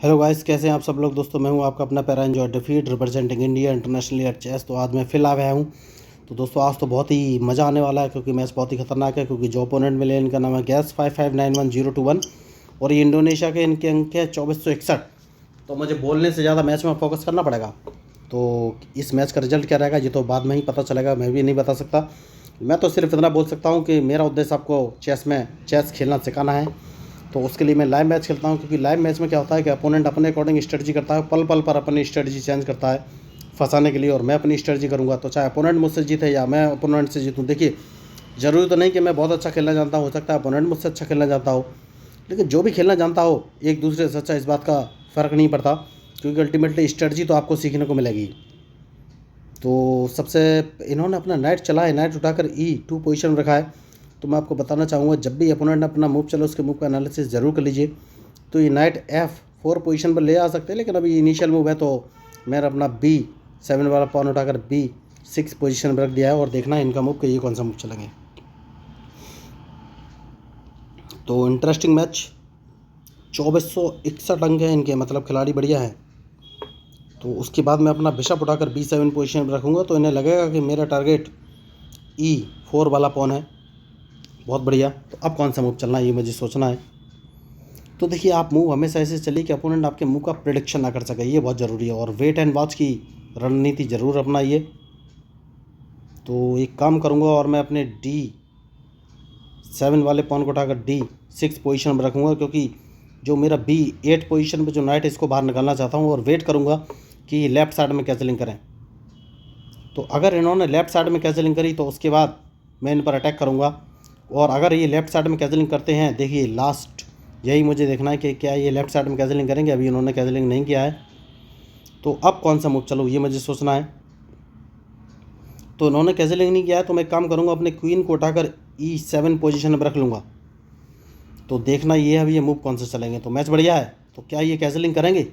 Hello guys, कैसे हैं आप सब लोग। दोस्तों मैं हूं आपका अपना पैरा एंजॉय डिफीट representing India internationally at chess. तो आज मैं फिर आ गया हूं। तो दोस्तों आज तो बहुत ही मज़ा आने वाला है क्योंकि मैच बहुत ही खतरनाक है। क्योंकि जो ओपोनेंट मिले इनका नाम है गैस 5591 021 और ये इंडोनेशिया के इनके अंक है 2461। तो मुझे बोलने से ज़्यादा मैच में फोकस करना पड़ेगा। तो इस मैच का रिजल्ट क्या रहेगा ये तो बाद में ही पता चलेगा, मैं भी नहीं बता सकता। मैं तो सिर्फ इतना बोल सकता हूँ कि मेरा उद्देश्य आपको चेस खेलना सिखाना है। तो उसके लिए मैं लाइव मैच खेलता हूँ क्योंकि लाइव मैच में क्या होता है कि अपोनेंट अपने अकॉर्डिंग स्ट्रेटजी करता है, पल पल पर अपनी स्ट्रेटजी चेंज करता है फंसाने के लिए, और मैं अपनी स्ट्रेटजी करूँगा। तो चाहे अपोनेंट मुझसे जीते या मैं अपोनेंट से जीतूँ, देखिए ज़रूरी तो नहीं कि मैं बहुत अच्छा खेलना जानता हूँ, हो सकता है अपोनेंट मुझसे अच्छा खेलना जानता हो, लेकिन जो भी खेलना जानता हो एक दूसरे से अच्छा, इस बात का फ़र्क नहीं पड़ता क्योंकि अल्टीमेटली स्ट्रेटजी तो आपको सीखने को मिलेगी। तो सबसे इन्होंने अपना नाइट चला है, नाइट उठाकर E2 पोजीशन में रखा है। तो मैं आपको बताना चाहूँगा जब भी अपोनेंट अपना मूव चले उसके मूव का एनालिसिस ज़रूर कर लीजिए। तो ये नाइट F4 पोजीशन पर ले आ सकते हैं, लेकिन अभी इनिशियल मूव है तो मैंने अपना B7 वाला पॉन उठाकर B6 पोजीशन पर रख दिया है और देखना है इनका मूव कि ये कौन सा मूव चलेंगे। तो इंटरेस्टिंग मैच, 2461 अंक है इनके, मतलब खिलाड़ी बढ़िया है। तो उसके बाद मैं अपना बिशप उठाकर B7 पोजीशन पर रखूँगा तो इन्हें लगेगा कि मेरा टारगेट E4 वाला पॉन है। बहुत बढ़िया। तो अब कौन सा मूव चलना है ये मुझे सोचना है। तो देखिए आप मूव हमेशा ऐसे चलिए कि अपोनेंट आपके मूव का प्रिडिक्शन ना कर सके, ये बहुत ज़रूरी है। और वेट एंड वॉच की रणनीति ज़रूर अपनाइए। तो एक काम करूँगा और मैं अपने D7 वाले पॉन को उठाकर D6 पोजीशन में रखूँगा क्योंकि जो मेरा B8 पोजीशन पे जो नाइट है इसको बाहर निकालना चाहता हूँ और वेट करूँगा कि लेफ़्ट साइड में कैचलिंग करें। तो अगर इन्होंने लेफ़्ट साइड में कैचलिंग करी तो उसके बाद मैं इन पर अटैक करूँगा। और अगर ये लेफ़्ट साइड में कैचलिंग करते हैं, देखिए लास्ट यही मुझे देखना है कि क्या ये लेफ़्ट साइड में कैचलिंग करेंगे। अभी इन्होंने कैचलिंग नहीं किया है तो अब कौन सा मूव चलो ये मुझे सोचना है। तो इन्होंने कैचलिंग नहीं किया है तो मैं काम करूँगा अपने क्वीन को उठाकर E7 पोजीशन में रख लूँगा। तो देखना ये है अभी ये मूव कौन से चलेंगे। तो मैच बढ़िया है। तो क्या ये कैचलिंग करेंगे?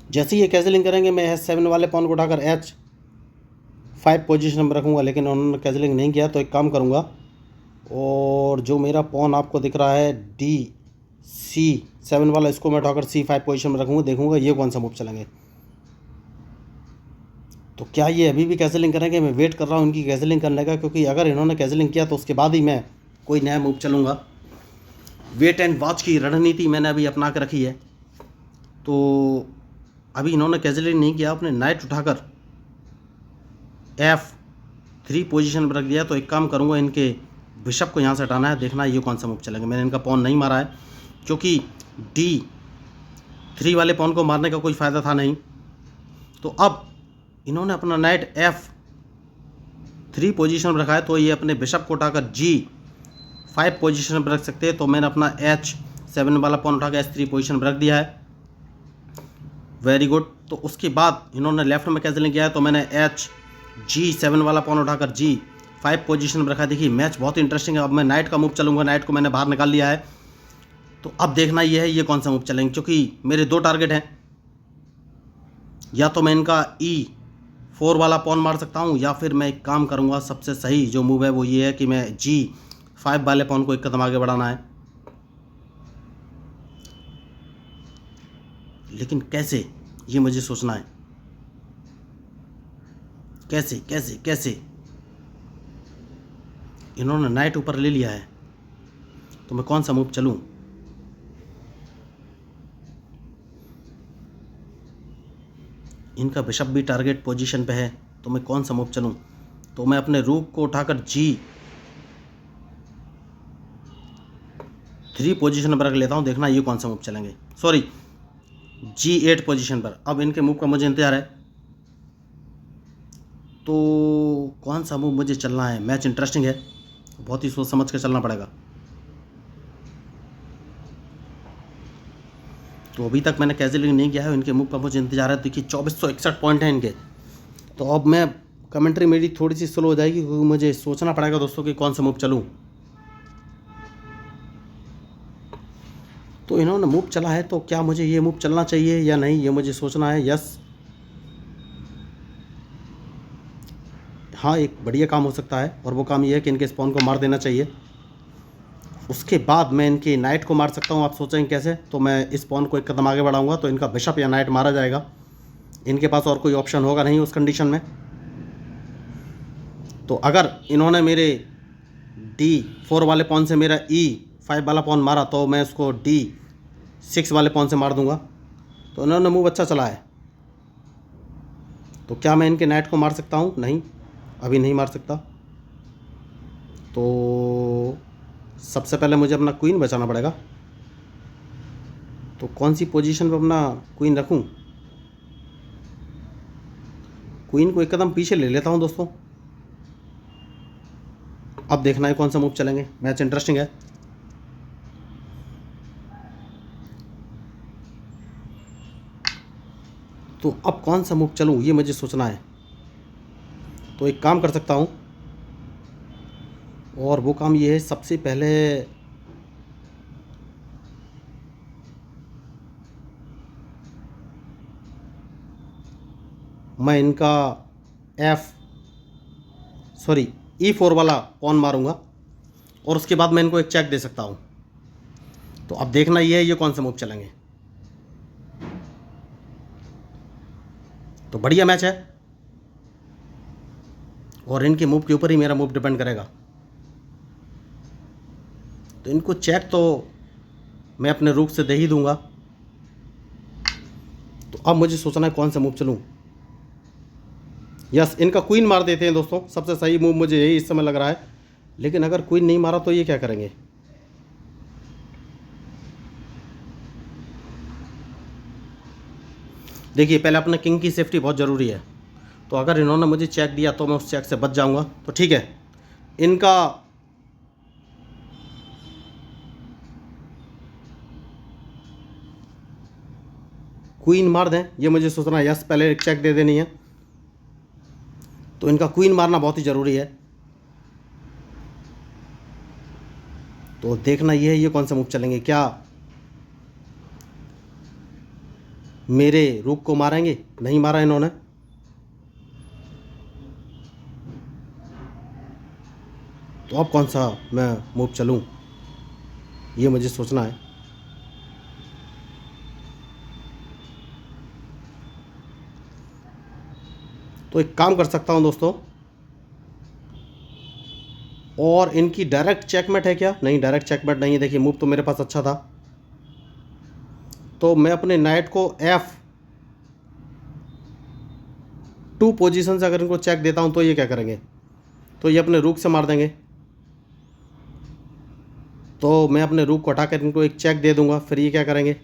जैसे ही ये कैचलिंग करेंगे मैं H7 वाले पॉन को उठाकर H5 पोजीशन में रखूँगा, लेकिन उन्होंने कैचलिंग नहीं किया तो एक काम करूँगा और जो मेरा पॉन आपको दिख रहा है D7 वाला, इसको मैं उठाकर C5 पोजीशन में रखूँगा। देखूँगा ये कौन सा मूव चलेंगे। तो क्या ये अभी भी कैंसिलिंग करेंगे? मैं वेट कर रहा हूँ इनकी कैंसिलिंग करने का, क्योंकि अगर इन्होंने कैंसिलिंग किया तो उसके बाद ही मैं कोई नया मूव चलूँगा। वेट एंड वॉच की रणनीति मैंने अभी अपना के रखी है। तो अभी इन्होंने कैंसिलिंग नहीं किया, अपने नाइट उठाकर F3 पोजीशन पर रख दिया। तो एक काम करूँगा इनके बिशप को यहाँ से हटाना है, देखना ये कौन सा मूव चलेंगे। मैंने इनका पॉन नहीं मारा है क्योंकि D3 वाले पॉन को मारने का कोई फ़ायदा था नहीं। तो अब इन्होंने अपना नाइट F3 पोजीशन में रखा है तो ये अपने बिशप को उठाकर G5 पोजीशन पर रख सकते हैं। तो मैंने अपना H7 वाला पॉन उठाकर H3 पोजीशन पर रख दिया है। Very good. तो उसके बाद इन्होंने लेफ्ट में कैंसिलिंग किया है तो मैंने G7 वाला पॉन उठाकर G5 पोजीशन में रखा है। देखिए मैच बहुत इंटरेस्टिंग है। अब मैं नाइट का मूव चलूँगा, नाइट को मैंने बाहर निकाल लिया है। तो अब देखना ये है ये कौन सा मूव चलेंगे, क्योंकि मेरे दो टारगेट हैं। या तो मैं इनका E4 वाला पॉन मार सकता हूँ या फिर मैं एक काम करूँगा, सबसे सही जो मूव है वो ये है कि मैं G5 वाले पॉन को एक कदम आगे बढ़ाना है। लेकिन कैसे ये मुझे सोचना है। कैसे कैसे कैसे इन्होंने नाइट ऊपर ले लिया है तो मैं कौन सा मूव चलूँ। इनका बिशप भी टारगेट पोजीशन पे है तो मैं कौन सा मूव चलूँ। तो मैं अपने रूक को उठाकर G3 पोजीशन पर रख लेता हूँ, देखना ये कौन सा मूव चलेंगे। सॉरी, G8 पोजीशन पर। अब इनके मूव का मुझे इंतजार है। तो कौन सा मूव मुझे चलना है। मैच इंटरेस्टिंग है, बहुत ही सोच समझ कर चलना पड़ेगा। तो अभी तक मैंने कैंसिलिंग नहीं किया है, इनके मूव का मुझे इंतजार है। देखिए 2461 पॉइंट हैं इनके। तो अब मैं कमेंट्री मेरी थोड़ी सी स्लो हो जाएगी क्योंकि मुझे सोचना पड़ेगा दोस्तों कि कौन सा मूव चलूँ। तो इन्होंने मूव चला है तो क्या मुझे ये मूव चलना चाहिए या नहीं, ये मुझे सोचना है। यस, हाँ, एक बढ़िया काम हो सकता है और वो काम ये है कि इनके स्पॉन को मार देना चाहिए। उसके बाद मैं इनकी नाइट को मार सकता हूँ। आप सोचेंगे कैसे? तो मैं इस पॉन को एक कदम आगे बढ़ाऊंगा तो इनका बिशप या नाइट मारा जाएगा। इनके पास और कोई ऑप्शन होगा नहीं उस कंडीशन में। तो अगर इन्होंने मेरे D4 वाले पॉन से मेरा E5 वाला पॉन मारा तो मैं उसको D6 वाले पॉन से मार दूंगा। तो इन्होंने मूव अच्छा चला है। तो क्या मैं इनके नाइट को मार सकता हूँ? नहीं, अभी नहीं मार सकता। तो सबसे पहले मुझे अपना क्वीन बचाना पड़ेगा। तो कौन सी पोजीशन पे अपना क्वीन रखूं? क्वीन को एक कदम पीछे ले लेता हूं दोस्तों। अब देखना है कौन सा मूव चलेंगे। मैच इंटरेस्टिंग है। तो अब कौन सा मूव चलूं ये मुझे सोचना है। तो एक काम कर सकता हूं, और वो काम ये है, सबसे पहले मैं इनका E4 वाला पॉन मारूंगा और उसके बाद मैं इनको एक चेक दे सकता हूं। तो अब देखना ये कौन से मूव चलेंगे। तो बढ़िया मैच है और इनके मूव के ऊपर ही मेरा मूव डिपेंड करेगा। तो इनको चेक तो मैं अपने रूक से दे ही दूंगा। तो अब मुझे सोचना है कौन सा मूव चलूं। यस, इनका क्वीन मार देते हैं दोस्तों। सबसे सही मूव मुझे यही इस समय लग रहा है। लेकिन अगर क्वीन नहीं मारा तो ये क्या करेंगे? देखिए, पहले अपने किंग की सेफ्टी बहुत ज़रूरी है। तो अगर इन्होंने मुझे चेक दिया तो मैं उस चेक से बच जाऊंगा। तो ठीक है, इनका क्वीन मार दें ये मुझे सोचना है। यस, पहले एक चेक दे देनी है। तो इनका क्वीन मारना बहुत ही ज़रूरी है। तो देखना ये कौन सा मूव चलेंगे। क्या मेरे रूक को मारेंगे? नहीं मारा इन्होंने। तो अब कौन सा मैं मूव चलूं ये मुझे सोचना है। तो एक काम कर सकता हूं दोस्तों, और इनकी डायरेक्ट चेकमेट है क्या? नहीं, डायरेक्ट चेकमेट नहीं है। देखिए, मूव तो मेरे पास अच्छा था। तो मैं अपने नाइट को F2 पोजीशन से अगर इनको चेक देता हूं तो ये क्या करेंगे? तो ये अपने रूक से मार देंगे। तो मैं अपने रूक को हटाकर इनको एक चेक दे दूंगा। फिर ये क्या करेंगे?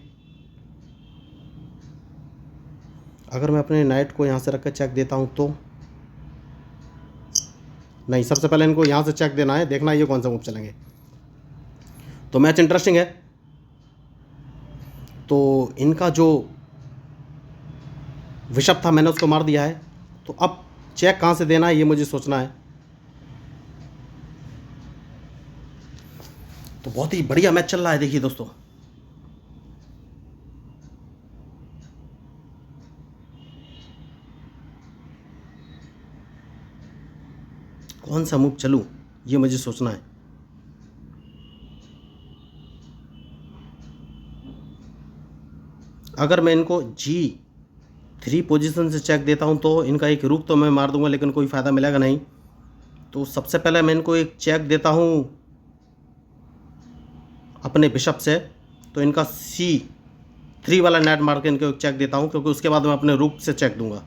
अगर मैं अपने नाइट को यहाँ से रख कर चेक देता हूँ तो नहीं, सबसे पहले इनको यहाँ से चेक देना है। देखना ये कौन सा मूव चलेंगे। तो मैच इंटरेस्टिंग है। तो इनका जो बिशप था मैंने उसको मार दिया है। तो अब चेक कहाँ से देना है ये मुझे सोचना है। तो बहुत ही बढ़िया मैच चल रहा है। देखिए दोस्तों, कौन सा मूव चलूं ये मुझे सोचना है। अगर मैं इनको G3 पोजीशन से चेक देता हूं तो इनका एक रुक तो मैं मार दूंगा, लेकिन कोई फ़ायदा मिलेगा नहीं। तो सबसे पहले मैं इनको एक चेक देता हूं अपने बिशप से। तो इनका C3 वाला नेट मार के इनको एक चेक देता हूं, क्योंकि उसके बाद मैं अपने रुक से चेक दूंगा।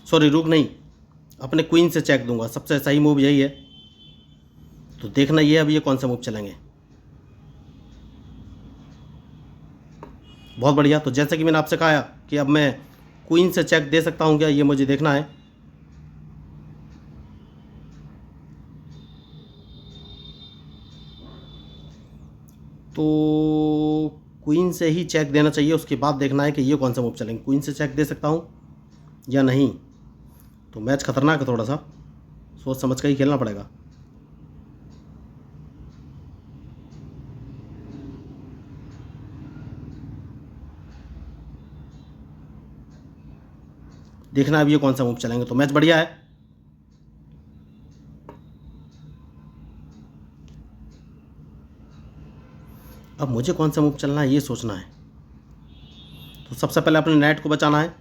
सॉरी, रुक नहीं, अपने क्वीन से चेक दूंगा। सबसे सही मूव यही है। तो देखना ये अब ये कौन सा मूव चलेंगे। बहुत बढ़िया। तो जैसे कि मैंने आपसे कहा कि अब मैं क्वीन से चेक दे सकता हूं क्या, ये मुझे देखना है। तो क्वीन से ही चेक देना चाहिए। उसके बाद देखना है कि ये कौन सा मूव चलेंगे। क्वीन से चेक दे सकता हूँ या नहीं। तो मैच खतरनाक है, थोड़ा सा सोच समझ कर ही खेलना पड़ेगा। देखना अब ये कौन सा मूव चलेंगे। तो मैच बढ़िया है। अब मुझे कौन सा मूव चलना है ये सोचना है। तो सबसे पहले अपने नाइट को बचाना है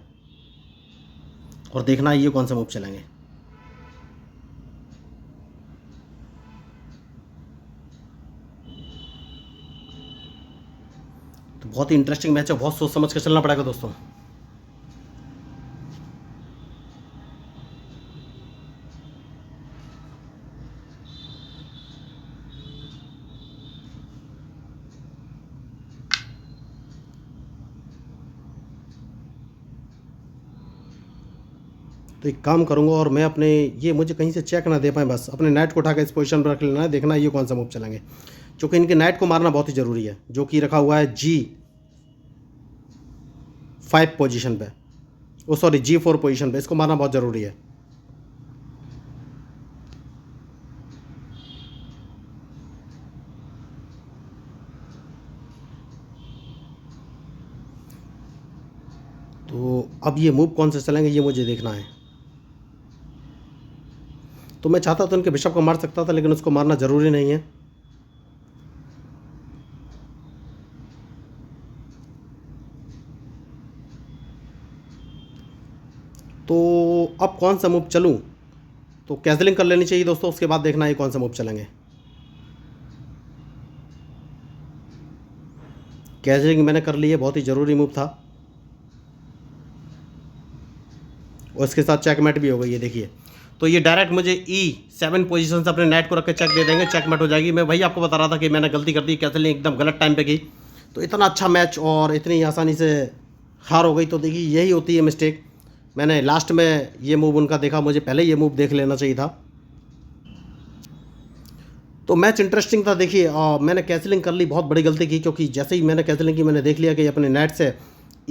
और देखना है ये कौन सा मूव चलेंगे। तो बहुत ही इंटरेस्टिंग मैच है, बहुत सोच समझ कर चलना पड़ेगा दोस्तों। तो एक काम करूंगा और मैं अपने ये मुझे कहीं से चेक ना दे पाए, बस अपने नाइट को उठाकर इस पोजीशन पर रख लेना है, देखना है ये कौन सा मूव चलेंगे। क्योंकि इनके नाइट को मारना बहुत ही ज़रूरी है, जो कि रखा हुआ है G5 पोजीशन पे, ओ सॉरी G4 पोजीशन पे, इसको मारना बहुत ज़रूरी है। तो अब ये मूव कौन से चलेंगे ये मुझे देखना है। तो मैं चाहता तो इनके बिशप को मार सकता था, लेकिन उसको मारना ज़रूरी नहीं है। तो अब कौन सा मूव चलूं, तो कैंसलिंग कर लेनी चाहिए दोस्तों, उसके बाद देखना है कौन सा मूव चलेंगे। कैंसलिंग मैंने कर ली है, बहुत ही ज़रूरी मूव था, और इसके साथ चेकमेट भी हो गई है देखिए। तो ये डायरेक्ट मुझे E7 पोजीशन से अपने नाइट को रख के चेक दे देंगे, चेकमेट हो जाएगी। मैं वही आपको बता रहा था कि मैंने गलती कर दी, कैंसलिंग एकदम गलत टाइम पे की, तो इतना अच्छा मैच और इतनी आसानी से हार हो गई। तो देखिए यही होती है मिस्टेक, मैंने लास्ट में ये मूव उनका देखा, मुझे पहले ये मूव देख लेना चाहिए था। तो मैच इंटरेस्टिंग था देखिए, मैंने कैंसलिंग कर ली, बहुत बड़ी गलती की, क्योंकि जैसे ही मैंने कैंसलिंग की मैंने देख लिया कि अपने नेट से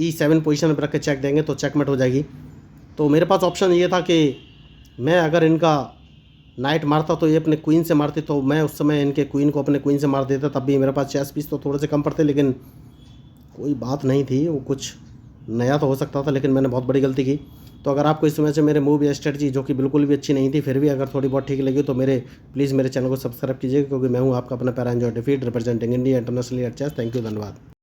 E7 पोजीशन पर रख के चेक देंगे तो चेकमेट हो जाएगी। तो मेरे पास ऑप्शन ये था कि मैं अगर इनका नाइट मारता तो ये अपने क्वीन से मारते, तो मैं उस समय इनके क्वीन को अपने क्वीन से मार देता, तब भी मेरे पास चेस पीस तो थोड़े से कम पड़ते, लेकिन कोई बात नहीं थी, वो कुछ नया तो हो सकता था, लेकिन मैंने बहुत बड़ी गलती की। तो अगर आपको इस समय से मेरे मूव या स्ट्रेटजी जो कि बिल्कुल भी अच्छी नहीं थी, फिर भी अगर थोड़ी बहुत ठीक लगी तो प्लीज़ मेरे चैनल को सब्सक्राइब कीजिएगा, क्योंकि मैं हूँ आपका अपना पैरा एंजॉय डिफीट representing India internationally at chess. Thank you, धन्यवाद।